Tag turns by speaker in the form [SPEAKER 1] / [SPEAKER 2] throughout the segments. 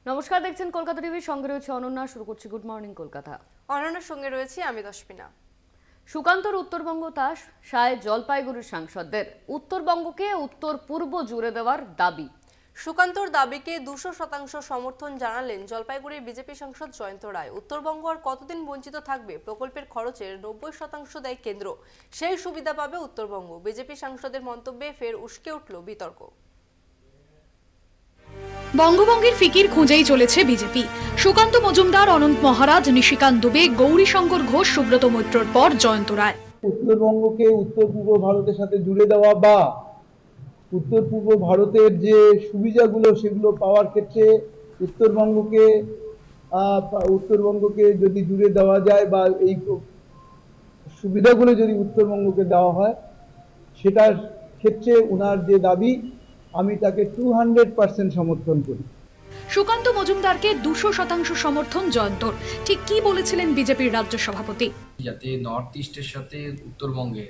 [SPEAKER 1] নমস্কার, দেখছেন কলকাতা টিভি, সঙ্গে রয়েছে অনন্যা। শুরু করছি গুড মর্নিং কলকাতা।
[SPEAKER 2] অনন্যার সঙ্গে রয়েছি আমি দশমিনা।
[SPEAKER 1] সুকান্তর উত্তরবঙ্গ তাস সায় জলপাইগুড়ির সাংসদদের। উত্তরবঙ্গকে উত্তর পূর্ব জুড়ে দেওয়ার দাবি।
[SPEAKER 2] সুকান্তর দাবিকে 200% সমর্থন জানালেন জলপাইগুড়ির বিজেপি সাংসদ জয়ন্ত রায়। উত্তরবঙ্গ আর কতদিন বঞ্চিত থাকবে? প্রকল্পের খরচের 90% দেয় কেন্দ্র, সেই সুবিধা পাবে উত্তরবঙ্গ। বিজেপি সাংসদের মন্তব্যে ফের উস্কে উঠল বিতর্ক।
[SPEAKER 3] বঙ্গভঙ্গের ফিকির খুঁজেই চলেছে বিজেপি। সুকান্ত মজুমদার, অনন্ত মহারাজ, নিশিকান্ত দুবে, গৌরীশঙ্কর ঘোষ, সুব্রত মৈত্রর পর জয়ন্ত রায়।
[SPEAKER 4] উত্তরবঙ্গকে উত্তর পূর্ব ভারতের সাথে জুড়ে দেওয়া বা উত্তর পূর্ব ভারতের যে সুবিধাগুলো সেগুলো পাওয়ার ক্ষেত্রে উত্তরবঙ্গকে যদি জুড়ে দেওয়া যায় বা এই সুবিধাগুলো যদি উত্তরবঙ্গকে দেওয়া হয়, সেটার ক্ষেত্রে ওনার যে দাবি, আমি তাকে 200% সমর্থন করি।
[SPEAKER 3] সুকান্ত মজুমদারকে 200% সমর্থন জয়ন্তর। ঠিক কি বলেছিলেন বিজেপির রাজ্য সভাপতি?
[SPEAKER 5] যাতে নর্থ ইস্টের সাথে উত্তরবঙ্গে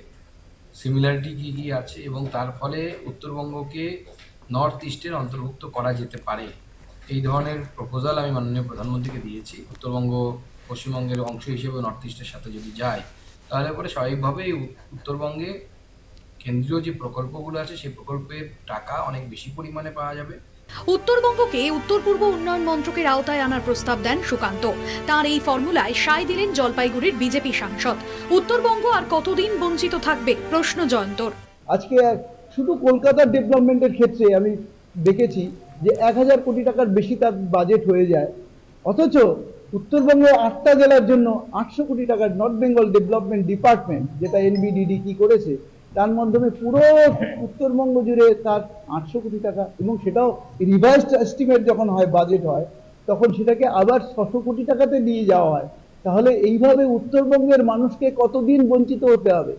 [SPEAKER 5] সিমিলারিটি কি কি আছে এবং তার ফলে উত্তরবঙ্গকে নর্থ ইস্টের অন্তর্ভুক্ত করা যেতে পারে, এই ধরনের প্রপোজাল আমি মাননীয় প্রধানমন্ত্রীকে দিয়েছি। উত্তরবঙ্গ পশ্চিমবঙ্গের অংশ হিসেবে নর্থ ইস্টের সাথে যদি যায়, তাহলে পরে স্বাভাবিকভাবেই উত্তরবঙ্গে কেন্দ্রীয় যে প্রকল্পগুলো আছে সেই প্রকল্পের টাকা অনেক বেশি পরিমাণে পাওয়া যাবে।
[SPEAKER 3] উত্তরবঙ্গকে উত্তর পূর্ব উন্নয়ন মন্ত্রকের আওতায় আনার প্রস্তাব দেন সুকান্ত। তার এই ফর্মুলায় সায় দিলেন জলপাইগুড়ির বিজেপি সাংসদ। উত্তরবঙ্গ আর কতদিন বঞ্চিত থাকবে, প্রশ্ন জয়ন্তর।
[SPEAKER 4] আজকে শুধু কলকাতার ডেভেলপমেন্টের ক্ষেত্রে আমি দেখেছি যে 1000 কোটি টাকার বেশি তার বাজেট হয়ে যায়, অথচ উত্তরবঙ্গের 8টা জেলার জন্য 800 কোটি টাকার নর্থ বেঙ্গল ডেভেলপমেন্ট ডিপার্টমেন্ট, যেটা এনবিডিডি কি করেছে, তার মাধ্যমে পুরো উত্তরবঙ্গ জুড়ে তার 800 কোটি টাকা, এবং সেটাও রিভাইজড এস্টিমেট যখন হয়, বাজেট হয়, তখন সেটাকে আবার 600 কোটি টাকাতে দিয়ে যাওয়া হয়। তাহলে এইভাবে উত্তরবঙ্গের মানুষকে কতদিন বঞ্চিত হতে হবে?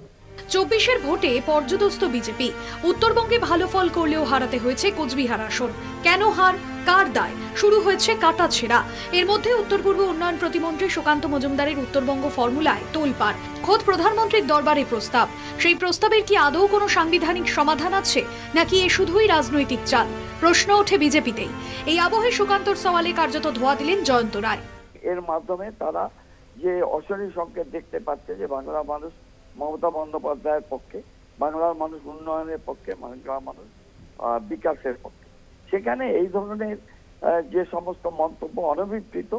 [SPEAKER 3] 24-এর ভোটে পর্যদস্ত বিজেপি। উত্তরবঙ্গে ভালো ফল করলেও হারাতে হয়েছে কোচবিহার আসন। কেন হার, কার দায়? শুরু হয়েছে কাটা ছেঁড়া। এর মধ্যে উত্তর পূর্ব উন্নয়ন প্রতিমন্ত্রী সুকান্ত মজুমদারের উত্তরবঙ্গ ফর্মুলায় তোলপাড়। খোদ প্রধানমন্ত্রীর দরবারে প্রস্তাব। সেই প্রস্তাবের কি আদৌ কোনো সাংবিধানিক সমাধান আছে, নাকি এ শুধুই রাজনৈতিক চাল? প্রশ্ন ওঠে বিজেপিতেই। এই আবহে সুকান্তর সওয়ালে কার্যত ধোয়া দিলেন জয়ন্ত রায়।
[SPEAKER 6] এর মাধ্যমে তারা যে অশনি সংকেত দেখতে পাচ্ছে যে বাংলার মানুষ মমতা বন্দ্যোপাধ্যায়ের পক্ষে, বাংলার মানুষ উন্নয়নের পক্ষে, বাংলার মানুষ বিকাশের পক্ষে, সেখানে এই ধরনের যে সমস্ত মন্তব্য অনভিপ্রেত,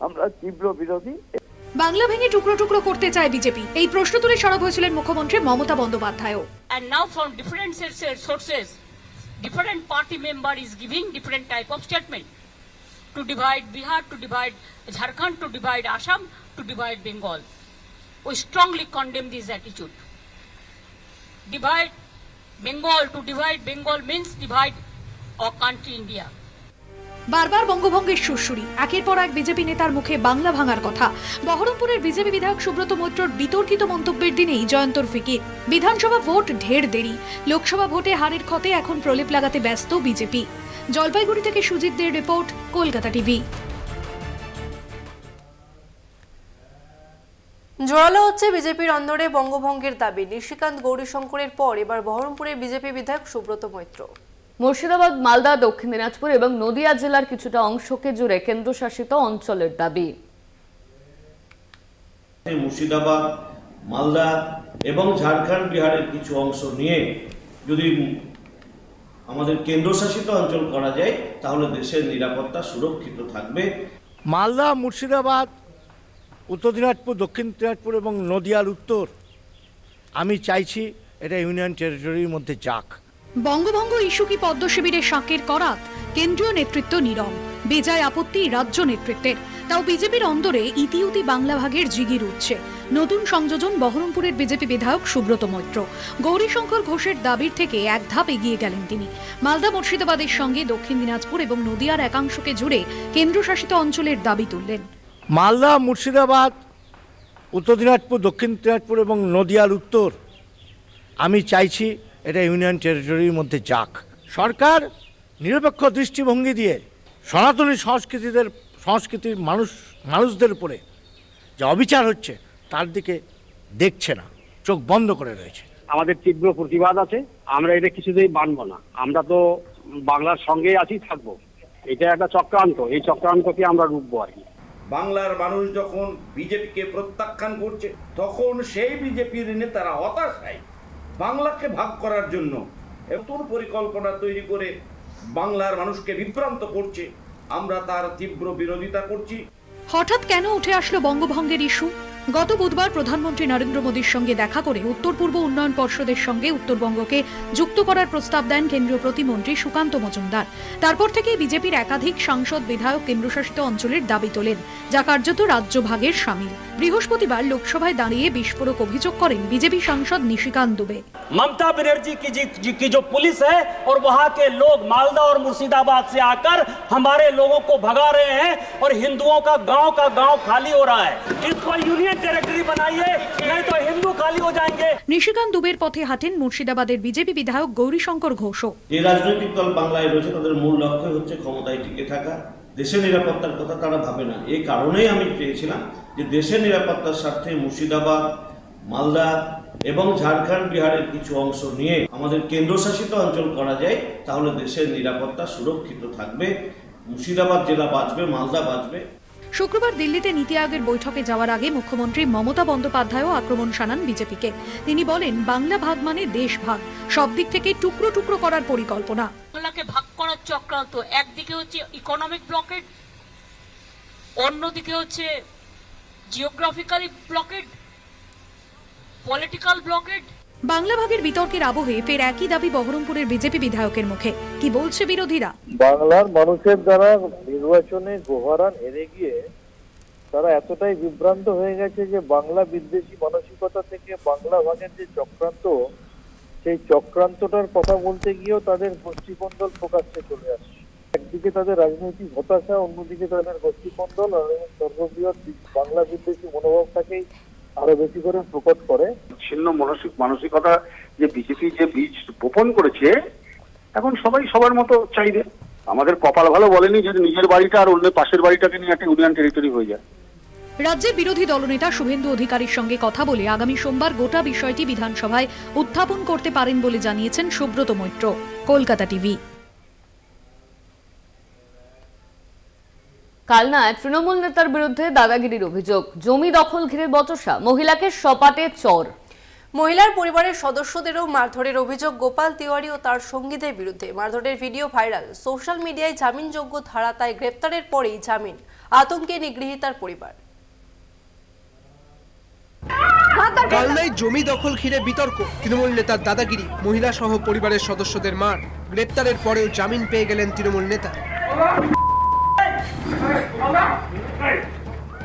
[SPEAKER 6] আমরা তীব্র বিরোধী।
[SPEAKER 3] বাংলা ভেঙে টুকরো টুকরো করতে চায় বিজেপি, এই প্রশ্ন তুলে সরব হয়েছিলেন মুখ্যমন্ত্রী Mamata বন্দ্যোপাধ্যায়ও।
[SPEAKER 7] And now from different sources, different party member is giving different type of statement to divide Bihar, to divide Jharkhand, to divide Assam, to divide Bengal. We strongly condemn this attitude. Divide Bengal, to divide Bengal means divide our country India.
[SPEAKER 3] বারবার বঙ্গভঙ্গের সুরসুরি, একের পর এক BJP নেতার মুখে বাংলা ভাঙার কথা। বহরমপুরের BJP বিধায়ক সুব্রত মৈত্রর বিতর্কিত মন্তব্যের দিনেই জয়ন্তর ফিকির। বিধানসভা ভোট ঢের দেরি, লোকসভা ভোটে হারের ক্ষতে এখন প্রলেপ লাগাতে ব্যস্ত বিজেপি। জলপাইগুড়ি থেকে সুজিত দের রিপোর্ট, কলকাতা টিভি।
[SPEAKER 2] জোরালো হচ্ছে বিজেপির অন্দরে বঙ্গভঙ্গের দাবি। নিশিকান্ত, গৌরীশঙ্করের পর এবার বহরমপুরের বিজেপি বিধায়ক সুব্রত মৈত্র।
[SPEAKER 1] মুর্শিদাবাদ, মালদা, দক্ষিণ দিনাজপুর এবং নদিয়া জেলার কিছুটা অংশকে জুড়ে কেন্দ্রশাসিত অঞ্চলের দাবি।
[SPEAKER 8] মুর্শিদাবাদ, মালদা এবং ঝাড়খণ্ড, বিহারের কিছু অংশ নিয়ে যদি আমাদের কেন্দ্রশাসিত অঞ্চল করা যায়, তাহলে দেশের নিরাপত্তা সুরক্ষিত থাকবে।
[SPEAKER 9] মালদা, মুর্শিদাবাদ, উত্তর দিনাজপুর, দক্ষিণ দিনাজপুর এবং নদিয়ার উত্তর, আমি চাইছি এটা ইউনিয়ন টেরিটরির মধ্যে যাক।
[SPEAKER 3] বঙ্গভঙ্গ ইস্যু কি পদ্ম শিবিরের শাঁকের করাত? কেন্দ্রীয় নেতৃত্ব নীরব, বেজায় আপত্তি রাজ্য নেতৃত্বের। তাও বিজেপির অন্দরে ইতিউতি বাংলা ভাগের জিগির উঠছে। নতুন সংযোজন বহরমপুরের বিজেপি বিধায়ক সুব্রত মৈত্র। গৌরীশঙ্কর ঘোষের দাবির থেকে এক ধাপ এগিয়ে গেলেন তিনি। মালদা, মুর্শিদাবাদের সঙ্গে দক্ষিণ দিনাজপুর এবং নদিয়ার একাংশকে জুড়ে কেন্দ্রশাসিত অঞ্চলের দাবি তুললেন।
[SPEAKER 9] মালদা, মুর্শিদাবাদ, উত্তর দিনাজপুর, দক্ষিণ দিনাজপুর এবং নদিয়ার উত্তর, আমি চাইছি এটা ইউনিয়ন টেরিটরির মধ্যে যাক। সরকার নিরপেক্ষ দৃষ্টিভঙ্গি দিয়ে সনাতনী সংস্কৃতির মানুষদের উপরে যে অবিচার হচ্ছে তার দিকে দেখছে না, চোখ বন্ধ করে রয়েছে।
[SPEAKER 10] আমাদের তীব্র প্রতিবাদ আছে, আমরা এটা কিছুতেই মানব না। আমরা তো বাংলার সঙ্গে আছি, থাকবো। এটা একটা চক্রান্ত, এই চক্রান্তকে আমরা রুখবো আর কি।
[SPEAKER 11] বাংলার মানুষ যখন বিজেপিকে প্রত্যাখ্যান করছে, তখন সেই বিজেপির নেতারা হতাশায় বাংলাকে ভাগ করার জন্য নতুন পরিকল্পনা তৈরি করে বাংলার মানুষকে বিভ্রান্ত করছে। আমরা তার তীব্র বিরোধিতা করছি।
[SPEAKER 3] হঠাৎ কেন উঠে আসলো বঙ্গভঙ্গের ইস্যু? গত বুধবার প্রধানমন্ত্রী নরেন্দ্র মোদীর সঙ্গে দেখা করে উত্তর পূর্ব উন্নয়ন পর্ষদের সঙ্গে উত্তরবঙ্গকে যুক্ত করার প্রস্তাব দেন কেন্দ্রীয় প্রতিমন্ত্রী সুকান্ত মজুমদার। তারপর থেকেই বিজেপির একাধিক সাংসদ বিধায়ক কেন্দ্রশাসিত অঞ্চলের দাবি তোলেন, যা কার্যত রাজ্য ভাগের শামিল। বৃহস্পতিবার লোকসভায় দাঁড়িয়ে বিস্ফোরক অভিযোগ করেন বিজেপি সাংসদ নিশিकांत दुबे।
[SPEAKER 12] ममता बनर्जी की जो पुलिस है और वहां के लोग मालदा और मुर्शिदाबाद से आकर हमारे लोगों को भगा रहे हैं और हिंदुओं का गांव खाली हो रहा है। इसको यूनियन टेरिटरी बनाइए, नहीं तो हिंदू खाली हो जाएंगे।
[SPEAKER 3] নিশিকান্ত দুবের পথে হাঁটেন মুর্শিদাবাদের বিজেপি বিধায়ক গৌরীশঙ্কর ঘোষও।
[SPEAKER 8] যে রাজনৈতিক দল বাংলায় রয়েছে তাদের মূল লক্ষ্য হচ্ছে ক্ষমতায় টিকে থাকা, দেশের নিরাপত্তার কথা তারা ভাবে না। এই কারণেই আমি চেয়েছিলাম যে দেশের নিরাপত্তার স্বার্থে মুর্শিদাবাদ, মালদা এবং ঝাড়খণ্ড বিহারের কিছু অংশ নিয়ে আমাদের কেন্দ্রশাসিত অঞ্চল করা যায়, তাহলে দেশের নিরাপত্তা সুরক্ষিত থাকবে, মুর্শিদাবাদ জেলা বাঁচবে, মালদা বাঁচবে।
[SPEAKER 3] শুক্রবার দিল্লিতে নীতি আয়োগের বৈঠকে যাওয়ার আগে মুখ্যমন্ত্রী মমতা বন্দ্যোপাধ্যায়ও আক্রমণ শানান বিজেপিকে। তিনি বলেন, বাংলা ভাগ মানে দেশ ভাগ, সব দিক থেকে টুকরো টুকরো করার পরিকল্পনা।
[SPEAKER 7] বাংলাকে ভাগ করার চক্রান্ত, একদিকে হচ্ছে ইকোনমিক ব্লকেড, অন্যদিকে হচ্ছে geographically blocked, political blocked.
[SPEAKER 3] Bangla ভাগের বিতর্কের আবহে ফের একই দাবি বহরমপুরের বিজেপি বিধায়কের মুখে। কি বলছে বিরোধীরা?
[SPEAKER 13] বাংলার মানুষের দ্বারা নির্বাচনে গোহারান হেরে গিয়ে তারা এতটাই বিভ্রান্ত হয়ে গেছে যে বাংলা বিদ্বেষী মানসিকতা থেকে বাংলা ভাগের যে চক্রান্ত, সেই চক্রান্তটার কথা বলতে গিয়েও তাদের গোষ্ঠীকন্দল প্রকাশ্যে চলে আসছে। একদিকে তাদের রাজনৈতিক হতাশা, অন্যদিকে তাদের গোষ্ঠীকন্দল আর সর্ববৃহৎ বাংলা বিদ্বেষী মনোভাবটাকেই আরো বেশি করে প্রকট করে।
[SPEAKER 10] ছিন্ন মানসিকতা যে বিজেপি যে বীজ বপন করেছে, এখন সবাই সবার মতো চাইবে। আমাদের কপাল ভালো বলেনি যে নিজের বাড়িটা আর অন্য পাশের বাড়িটাকে নিয়ে একটা ইউনিয়ন টেরিটরি হয়ে যায়।
[SPEAKER 3] রাজ্যের বিরোধী দলনেতা শুভেন্দু অধিকারীর সঙ্গে কথা বলে আগামী সোমবার গোটা বিষয়টি বিধানসভায় উত্থাপন করতে পারেন বলে জানিয়েছেন সুব্রত মৈত্র। কলকাতা টিভি।
[SPEAKER 1] কালনায় তৃণমূল নেতার বিরুদ্ধে দাদাগিরির অভিযোগ, জমি দখল ঘিরে বচসা, মহিলাকে সপাটে চর।
[SPEAKER 2] মহিলার পরিবারের সদস্যদেরও মারধরের অভিযোগ গোপাল তিওয়ারি ও তার সঙ্গীদের বিরুদ্ধে। মারধরের ভিডিও ভাইরাল, সোশ্যাল মিডিয়ায় জামিনযোগ্য ধারা, তাই গ্রেপ্তারের পরেই জামিন। আতঙ্কে নিগৃহীতার পরিবার।
[SPEAKER 14] কালনায় জমি দখল ঘিরে বিতর্ক, তৃণমূল নেতার দাদাগিরি, মহিলা সহ পরিবারের সদস্যদের মার, গ্রেপ্তারের পরেও জামিন পেয়ে গেলেন তৃণমূল নেতা।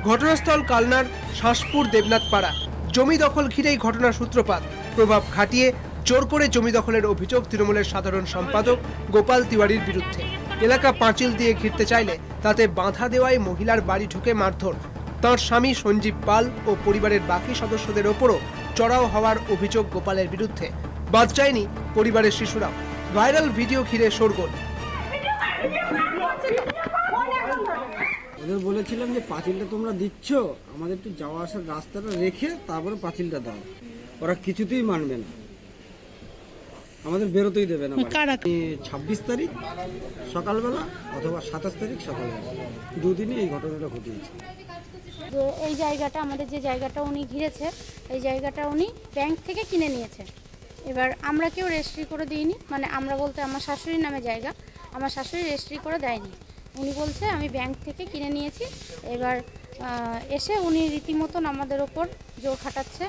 [SPEAKER 14] ঘটনাস্থল কালনার শাঁসপুর দেবনাথ পাড়া। জমি দখল ঘিরেই ঘটনার সূত্রপাত। প্রভাব খাটিয়ে জোর করে জমি দখলের অভিযোগ তৃণমূলের সাধারণ সম্পাদক গোপাল তিওয়ারির বিরুদ্ধে। এলাকা পাঁচিল দিয়ে ঘিরতে চাইলে তাতে বাধা দেওয়ায় মহিলার বাড়ি ঢুকে মারধর। তাঁর স্বামী সঞ্জীব পাল ও পরিবারের বাকি সদস্যদের ওপরও চড়াও হওয়ার অভিযোগ গোপালের বিরুদ্ধে। বাদ যায়নি পরিবারের শিশুরাও। ভাইরাল ভিডিও ঘিরে শোরগোল।
[SPEAKER 15] ওদের বলেছিলাম যে পাঁচিলটা তোমরা দিচ্ছ, আমাদের একটু যাওয়া আসার রাস্তাটা রেখে তারপরে পাঁচিলটা দাও। ওরা কিছুতেই মানবে না, আমাদের বেরোতেই দেবে না। 26 তারিখ সকালবেলা অথবা 27 তারিখ সকালবেলা, দুদিনই এই ঘটনাটা ঘটিয়েছে।
[SPEAKER 16] যে এই জায়গাটা, আমাদের যে জায়গাটা উনি ঘিরেছে, এই জায়গাটা উনি ব্যাংক থেকে কিনে নিয়েছে। এবার আমরা কেউ রেজিস্ট্রি করে দিইনি, মানে আমরা বলতে আমার শাশুড়ির নামে জায়গা, আমার শাশুড়ি রেজিস্ট্রি করে দেয়নি। উনি বলছে আমি ব্যাংক থেকে কিনে নিয়েছি। এবার এসে উনি রীতিমতন আমাদের ওপর জোর খাটাচ্ছে।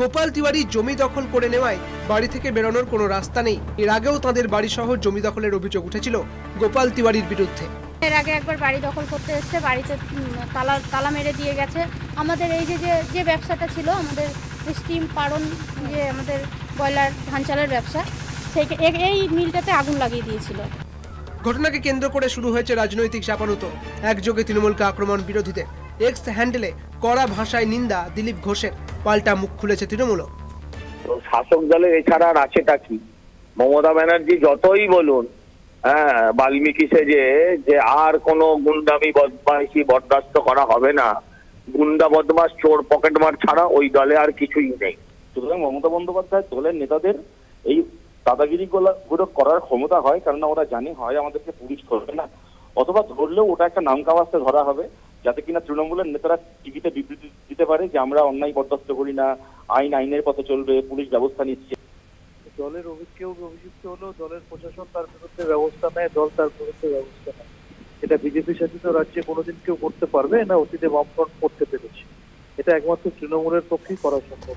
[SPEAKER 14] গোপাল তিওয়ারি জমি দখল করে নেওয়ায় বাড়ি থেকে বেরোনোর কোনো রাস্তা নেই। এর আগেও তাদের বাড়ি সহ জমি দখলের অভিযোগ উঠেছিল গোপাল তিওয়ারির বিরুদ্ধে।
[SPEAKER 16] এর আগে একবার বাড়ি দখল করতে এসছে, বাড়িতে তালা মেরে দিয়ে গেছে। আমাদের এই যে ব্যবসাটা ছিল, আমাদের স্টিম পারন, যে আমাদের বয়লার ধান চালের ব্যবসা, এই মিলটাতে আগুন লাগিয়ে দিয়েছিল।
[SPEAKER 14] ঘটনাকে কেন্দ্র করে শুরু হয়েছে রাজনৈতিক চাপানুতো। একযোগে তৃণমূলকে আক্রমণ বিরোধীদের। এক্স হ্যান্ডেলে কড়া ভাষায় নিন্দা দিলীপ ঘোষের। পাল্টা মুখ খুলেছে তৃণমূল।
[SPEAKER 17] শাসক দলের এছাড়া আর আছেটা কি? মমতা ব্যানার্জি যতই বলুন বাল্মীকি সেজে যে আর কোনো গুন্ডামি বদমাইশি বরদাস্ত করা হবে না, গুন্ডা বদমাস চোর পকেটমার ছাড়া ওই দলে আর কিছুই নেই।
[SPEAKER 18] সুতরাং মমতা বন্দ্যোপাধ্যায় দলের নেতাদের এই দাদাগিরি গুলো করার ক্ষমতা হয়, কারণ ওরা জানে হয় আমাদেরকে পুলিশ ধরবে না, অথবা ধরলেও ওটা একটা নাম কাওয়াজে ধরা হবে, যাতে কিনা তৃণমূলের নেতারা টিভিতে বিবৃতি দিতে পারে যে আমরা অন্যায় বরদাস্ত করি না, আইনের পথে চলবে, পুলিশ ব্যবস্থা নিচ্ছে।
[SPEAKER 13] দলের কেউ অভিযুক্ত হলেও দলের প্রশাসন তার বিরুদ্ধে ব্যবস্থা নেয়, দল তার বিরুদ্ধে ব্যবস্থা নেয়। এটা বিজেপি শাসিত রাজ্যে কোনোদিন কেউ করতে পারবে না, অতীতে বামফ্রন্ট করতে পেরেছে। এটা একমাত্র তৃণমূলের পক্ষেই করা সম্ভব।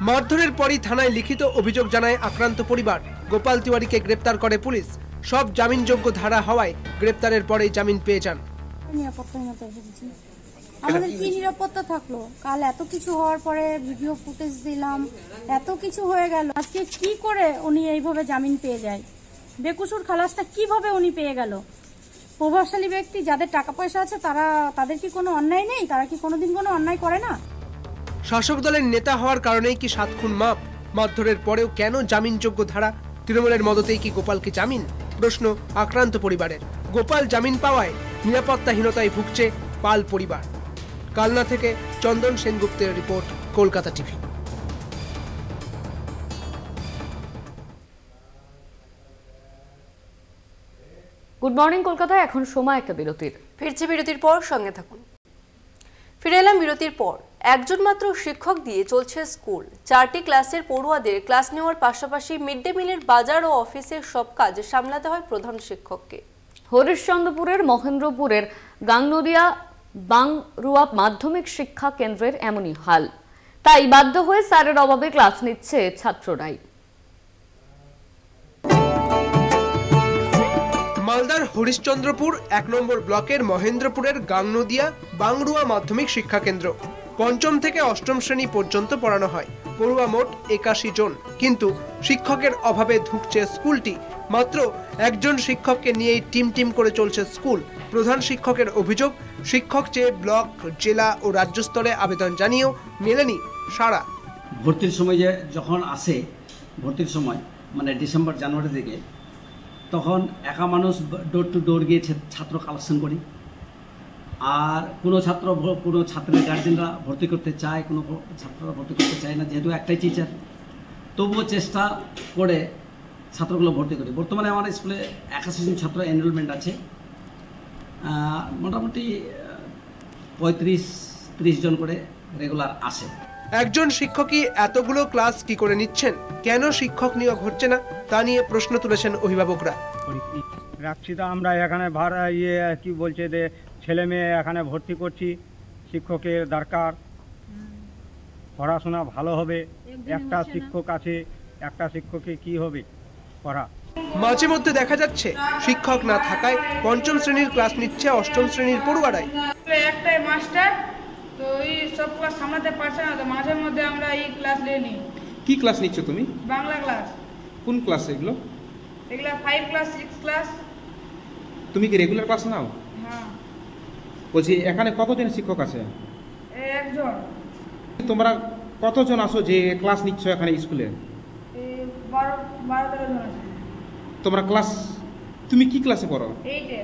[SPEAKER 14] মারধরের পরই থানায় লিখিত অভিযোগ জানায় আক্রান্ত পরিবার। গোপাল তিওয়ারিকে গ্রেপ্তার করে পুলিশ। সব জামিনযোগ্য ধারা হওয়ায় গ্রেপ্তারের পরেই জামিন পেয়ে যান।
[SPEAKER 16] আমাদের কি নিরাপত্তা থাকলো? কাল এত কিছু হওয়ার পরে ভিডিও ফুটেজ দিলাম, এত কিছু হয়ে গেল, আজকে কি করে উনি এইভাবে জামিন পেয়ে যায়? বেকসুর খালাসটা কিভাবে উনি পেয়ে গেল? প্রভাবশালী ব্যক্তি যাদের টাকা পয়সা আছে তাদের কি কোনো অন্যায় নেই? তারা কি কোনোদিন কোনো অন্যায় করে না?
[SPEAKER 14] শাসক দলের নেতা হওয়ার কারণেই কি 7 খুন মাপ? মারধরের পরেও কেন জামিনযোগ্য ধারা? তৃণমূলের মদতেই কি গোপালকে জামিন? প্রশ্ন আক্রান্ত পরিবারের। গোপাল জামিন পাওয়ায় নিরাপত্তাহীনতায় ভুগছে পাল পরিবার। কালনা থেকে চন্দন সেনগুপ্তের রিপোর্ট, Kolkata TV.
[SPEAKER 1] Good morning Kolkata. এখন সময় একটা বিরতির।
[SPEAKER 2] ফিরছে বিরতির পর, সঙ্গে থাকুন। ফিরে এলাম বিরতির পর। একজন মাত্র শিক্ষক দিয়ে চলছে স্কুল। 4টি ক্লাসের পড়ুয়াদের ক্লাস নেওয়ার পাশাপাশি মিড ডে মিলের বাজার ও অফিসের সব কাজ সামলাতে হয় প্রধান শিক্ষককে।
[SPEAKER 1] হরিশ্চন্দ্রপুরের মহেন্দ্রপুরের গাংনদিয়া বাংরুয়া মাধ্যমিক শিক্ষা কেন্দ্রের এমনই হাল। তাই বাধ্য হয়ে স্যারের অভাবে ক্লাস নিচ্ছে ছাত্ররাই।
[SPEAKER 14] মালদার হরিশ্চন্দ্রপুর 1 নম্বর ব্লকের মহেন্দ্রপুরের গাংনদিয়া বাংরুয়া মাধ্যমিক শিক্ষা কেন্দ্র। 5ম থেকে 8ম শ্রেণী পর্যন্ত পড়ানো হয়। পড়ুয়া মোট 81 জন, কিন্তু শিক্ষকের অভাবে ধুঁকছে স্কুলটি। মাত্র একজন শিক্ষককে নিয়েই টিম করে চলছে স্কুল। প্রধান শিক্ষকের অভিযোগ, শিক্ষক চেয়ে ব্লক, জেলা ও রাজ্য স্তরে আবেদন জানিয়েও মেলেনি সাড়া।
[SPEAKER 19] ভর্তির সময় যখন আসে, ভর্তির সময় মানে ডিসেম্বর জানুয়ারি থেকে, তখন একা মানুষ ডোর টু ডোর গিয়ে ছাত্র কালেকশন করি। আর কোনো ছাত্রের গার্জেনরা ভর্তি করতে চায়, কোনো ছাত্ররা ভর্তি করতে চায় না, যেহেতু একটাই টিচার। তবুও চেষ্টা করে ছাত্রগুলো ভর্তি করি। বর্তমানে আমার স্কুলে 81 জন ছাত্র এনরোলমেন্ট আছে। মোটামুটি 35-30 জন করে রেগুলার আসে।
[SPEAKER 14] একজন শিক্ষকই এতগুলো ক্লাস কি করে নিচ্ছেন? কেন শিক্ষক নিয়োগ হচ্ছে না তা নিয়ে প্রশ্ন তুলেছেন অভিভাবকরা।
[SPEAKER 20] রাখছি তো আমরা এখানে ভাড়া কি বলছে যে ছেলে মেয়ে এখানে ভর্তি করছি, শিক্ষকের দরকার, পড়াশোনা ভালো হবে। একটা শিক্ষক আছে, একটা শিক্ষকে কি হবে পড়া।
[SPEAKER 14] মাঝে মধ্যে দেখা যাচ্ছে শিক্ষক না থাকায় 5ম শ্রেণীর ক্লাস নিচ্ছে 8ম শ্রেণীর পড়ুয়ারাই।
[SPEAKER 21] একটাই মাস্টার, তো এই সব ক্লাস সামলাতে পারছে না, তো মাঝে মধ্যে আমরা এই ক্লাস নিই।
[SPEAKER 22] কি ক্লাস নিচ্ছ তুমি?
[SPEAKER 21] বাংলা ক্লাস। কোন
[SPEAKER 22] ক্লাস এগুলো?
[SPEAKER 21] এগুলো 5 ক্লাস 6 ক্লাস।
[SPEAKER 22] তুমি কি রেগুলার ক্লাস নাও?
[SPEAKER 21] হ্যাঁ।
[SPEAKER 22] বলছি এখানে কতজন শিক্ষক আছে?
[SPEAKER 21] একজন।
[SPEAKER 22] তোমরা কতজন আসো যে ক্লাস নিচ্ছ এখানে স্কুলে?
[SPEAKER 21] 12-13 জন আছে।
[SPEAKER 22] তোমরা তুমি কি ক্লাসে পড়ো?
[SPEAKER 21] 8-এ।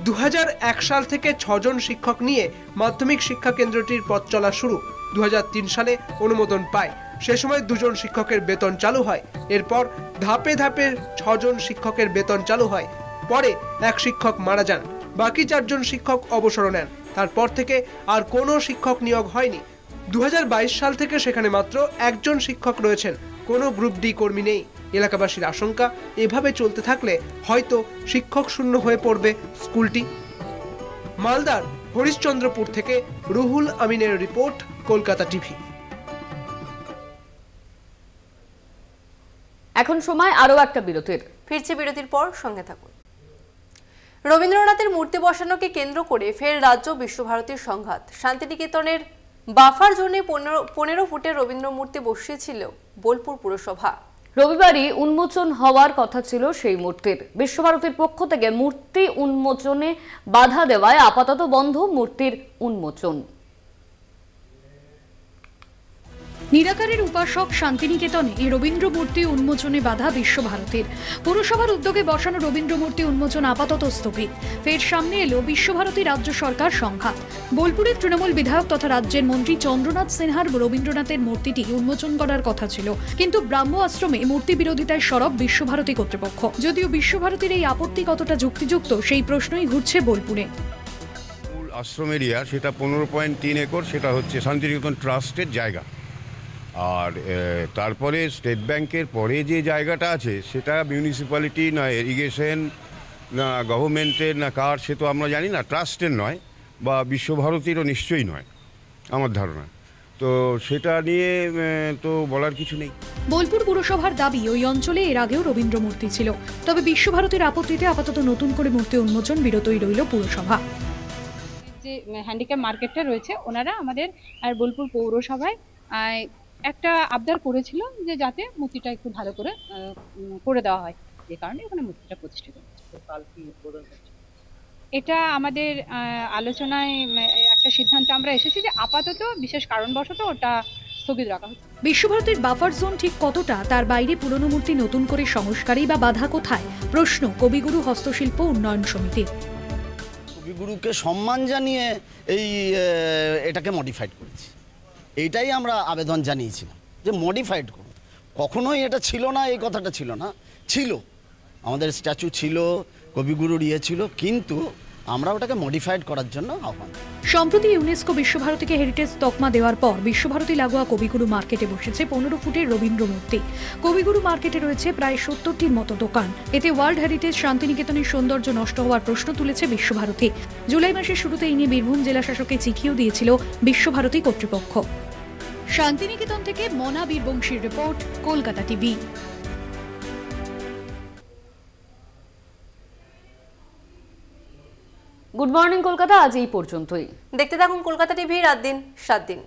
[SPEAKER 14] 2001 সাল থেকে 6 জন শিক্ষক নিয়ে মাধ্যমিক শিক্ষা কেন্দ্রটির পথ চলা শুরু। 2003 সালে অনুমোদন পায়। সে সময় 2 জন শিক্ষকের বেতন চালু হয়। এরপর ধাপে ধাপে 6 জন শিক্ষকের বেতন চালু হয়। পরে এক শিক্ষক মারা যান, বাকি 4 জন শিক্ষক অবসর নেন। তারপর থেকে আর কোনো শিক্ষক নিয়োগ হয়নি। 2022 সাল থেকে সেখানে মাত্র 1 জন শিক্ষক রয়েছেন, কোনো গ্রুপ ডি কর্মী নেই। এলাকাবাসীর আশঙ্কা, এভাবে চলতে থাকলে হয়তো শিক্ষক শূন্য হয়ে পড়বে স্কুলটি। মালদার হরিশ্চন্দ্রপুর থেকে রুহুল আমিনের রিপোর্ট, কলকাতা টিভি।
[SPEAKER 1] এখন সময় আরও একটা বিরতির।
[SPEAKER 2] ফিরছে বিরতির পর, সঙ্গে থাকুন। রবীন্দ্রনাথের মূর্তি বসানোকে কেন্দ্র করে ফের রাজ্য বিশ্বভারতীর সংঘাত। শান্তিনিকেতনের বাফার জোনে 15 ফুটের রবীন্দ্র মূর্তি বসিয়েছিল বোলপুর পুরসভা।
[SPEAKER 1] রবিবারই উন্মোচন হওয়ার কথা ছিল সেই মূর্তির। বিশ্বভারতীর পক্ষ থেকে মূর্তি উন্মোচনে বাধা দেওয়ায় আপাতত বন্ধ মূর্তির উন্মোচন।
[SPEAKER 3] নিরাকারের উপাসক শান্তিনিকেতনে রবীন্দ্র মূর্তি উন্মোচনে বাধা বিশ্বভারতীর। পুরসভার উদ্যোগে বসানো রবীন্দ্র মূর্তি উন্মোচন আপাতত স্থগিত। ফের সামনে এলো বিশ্বভারতী রাজ্য সরকার সংঘাত। বোলপুরের তৃণমূল বিধায়ক তথা রাজ্যের মন্ত্রী চন্দ্রনাথ সিনহার রবীন্দ্রনাথের মূর্তিটি উন্মোচন করার কথা ছিল, কিন্তু ব্রাহ্ম আশ্রমে মূর্তি বিরোধিতায় সরব বিশ্বভারতী কর্তৃপক্ষ। যদিও বিশ্বভারতীর এই আপত্তি কতটা যুক্তিযুক্ত সেই প্রশ্নই ঘুরছে বোলপুরে।
[SPEAKER 4] আশ্রম এরিয়া সেটা 15.3 একর, সেটা হচ্ছে শান্তিনিকেতন ট্রাস্টের জায়গা। আর তারপরে স্টেট ব্যাংকের পরে যে জায়গাটা আছে সেটা মিউনিসিপ্যালিটি না ইরিগেশন না গভর্নমেন্টের না কার, সে তো আমরা জানি না, ট্রাস্টের নয় বা বিশ্বভারতীরও নিশ্চয়ই নয় আমার ধারণা। তো সেটা নিয়ে তো বলার কিছু নেই।
[SPEAKER 3] বোলপুর পুরসভার দাবি ওই অঞ্চলে এর আগেও রবীন্দ্র মূর্তি ছিল, তবে বিশ্বভারতীর আপত্তিতে আপাতত নতুন করে মূর্তি উন্মোচন বিরতই রইল পুরসভা।
[SPEAKER 5] যে হ্যান্ডিক্যাপ মার্কেটটা রয়েছে, ওনারা আমাদের আর বোলপুর পৌরসভায় একটা আবদার করেছিল যে যাতে মূর্তিটা একটু ভালো করে দেওয়া হয়, যে কারণে ওখানে মূর্তিটা প্রতিষ্ঠিত। এটা আমাদের আলোচনায় একটা সিদ্ধান্তে আমরা এসেছি যে আপাতত বিশেষ কারণবশত ওটা স্থগিত রাখা হচ্ছে।
[SPEAKER 3] বিশ্বভারতীর বাফার জোন ঠিক কতটা, তার বাইরে পুরনো মূর্তি নতুন করে সংস্কারই বা বাধা কোথায়, প্রশ্ন কবিগুরু হস্তশিল্প উন্নয়ন সমিতির।
[SPEAKER 23] কবিগুরুকে সম্মান জানিয়ে এটাকে মডিফাইড করেছি, এইটাই আমরা আবেদন জানিয়েছিলাম যে মডিফাইড করুন। কখনোই এটা ছিল না, এই কথাটা ছিল না, ছিল আমাদের স্ট্যাচু ছিল, কবিগুরুর ছিল, কিন্তু আমরা ওটাকে মডিফাইড করার জন্য আহ্বান।
[SPEAKER 3] সম্প্রতি ইউনেস্কো বিশ্বভারতীকে হেরিটেজ তকমা দেওয়ার পর বিশ্বভারতী লাগোয়া কবিগুরু মার্কেটে বসেছে 15 ফুটের রবীন্দ্র মূর্তি। কবিগুরু মার্কেটে রয়েছে প্রায় 70টির মতো দোকান। এতে ওয়ার্ল্ড হেরিটেজ শান্তিনিকেতনের সৌন্দর্য নষ্ট হওয়ার প্রশ্ন তুলেছে বিশ্বভারতী। জুলাই মাসের শুরুতে এই নিয়ে বীরভূম জেলা শাসককে চিঠিও দিয়েছিল বিশ্বভারতী কর্তৃপক্ষ। শান্তিনিকেতন থেকে মনা বীরবংশীর রিপোর্ট, Kolkata TV.
[SPEAKER 1] Good morning Kolkata আজ এই পর্যন্তই।
[SPEAKER 2] দেখতে থাকুন কলকাতা টিভি, রাত দিন 7 দিন।